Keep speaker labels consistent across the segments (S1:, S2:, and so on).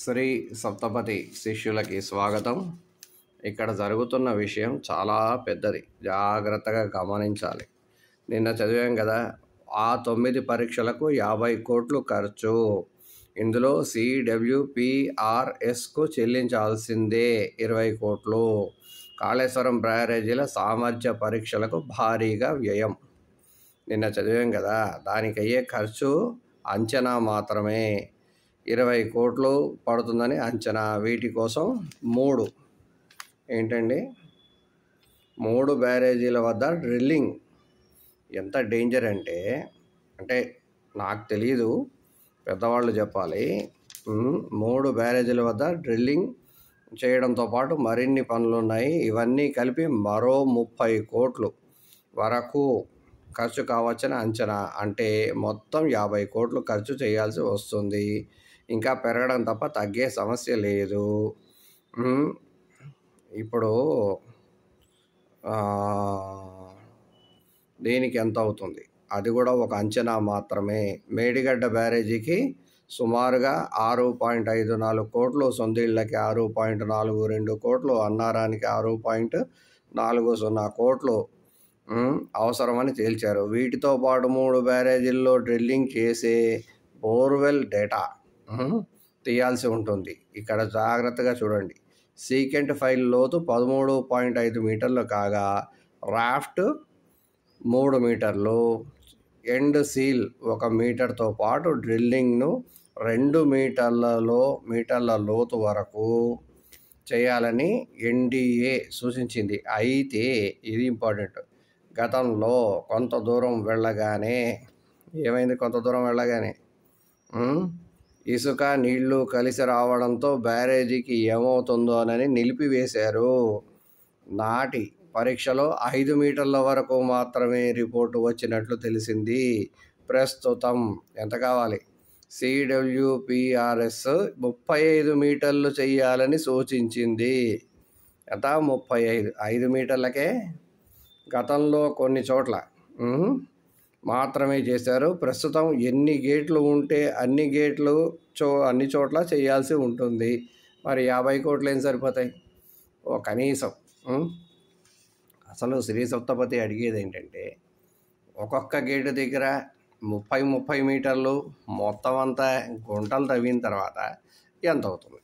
S1: శ్రీ సప్తపతి శిష్యులకి స్వాగతం. ఇక్కడ జరుగుతున్న విషయం చాలా పెద్దది, జాగ్రత్తగా గమనించాలి. నిన్న చదివాం కదా, ఆ 9 పరీక్షలకు 50 కోట్లు ఖర్చు. ఇందులో CWPRSకు చెల్లించాల్సిందే 20 కోట్లు. కాళేశ్వరం బ్యారేజీల సామర్థ్య పరీక్షలకు భారీగా వ్యయం. నిన్న చదివాం కదా, దానికి అయ్యే ఖర్చు అంచనా మాత్రమే 20 కోట్లు పడుతుందని అంచనా. వీటి కోసం 3 బ్యారేజీల వద్ద డ్రిల్లింగ్. ఎంత డేంజర్ అంటే నాకు తెలియదు, పెద్దవాళ్ళు చెప్పాలి. 3 బ్యారేజీల వద్ద డ్రిల్లింగ్ చేయడంతో పాటు మరిన్ని పనులు ఉన్నాయి. ఇవన్నీ కలిపి మరో 30 కోట్లు వరకు ఖర్చు కావచ్చని అంచనా. అంటే మొత్తం 50 కోట్లు ఖర్చు చేయాల్సి వస్తుంది. ఇంకా పెరగడం తప్ప తగ్గే సమస్య లేదు. ఇప్పుడు దీనికి ఎంత అవుతుంది, అది కూడా ఒక అంచనా మాత్రమే. మేడిగడ్డ బ్యారేజీకి సుమారుగా 6.54 కోట్లు, సొంతిళ్ళకి 6.42 కోట్లు, అన్నారానికి 6.40 కోట్లు అవసరమని తేల్చారు. వీటితో పాటు 3 బ్యారేజీల్లో డ్రిల్లింగ్ చేసే బోర్వెల్ డేటా తీయాల్సి ఉంటుంది. ఇక్కడ జాగ్రత్తగా చూడండి. సీకెంట్ ఫైల్ లోతు 13.5 మీటర్లు కాగా, రాఫ్ట్ 3 మీటర్లు, ఎండ్ సీల్ 1 మీటర్తో పాటు డ్రిల్లింగ్ను 2 మీటర్ల లోతు వరకు చేయాలని NDA సూచించింది. అయితే ఇది ఇంపార్టెంట్. గతంలో కొంత దూరం వెళ్ళగానే ఏమైంది? ఇసుక నీళ్లు కలిసి రావడంతో బ్యారేజీకి ఏమవుతుందోనని నిలిపివేశారు. నాటి పరీక్షలో 5 మీటర్ల వరకు మాత్రమే రిపోర్టు వచ్చినట్లు తెలిసింది. ప్రస్తుతం ఎంత కావాలి? CWPRS 35 మీటర్లు చేయాలని సూచించింది. ఎంత? 35. 5 మీటర్లకే గతంలో కొన్ని చోట్ల మాత్రమే చేశారు. ప్రస్తుతం ఎన్ని గేట్లు ఉంటే అన్ని చోట్ల చేయాల్సి ఉంటుంది. మరి 50 కోట్లు ఏం సరిపోతాయి? కనీసం అసలు శ్రీ సప్తపతి అడిగేది ఏంటంటే, ఒక్కొక్క గేటు దగ్గర 30 మీటర్లు మొత్తం అంతా గుంటలు తవ్విన తర్వాత ఎంత అవుతుంది,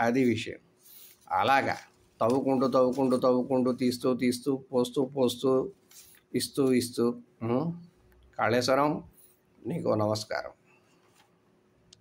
S1: అది విషయం. అలాగా తవ్వుకుంటూ తీస్తూ పోస్తూ ఇస్తూ కాళేశ్వరం నీకు నమస్కారం.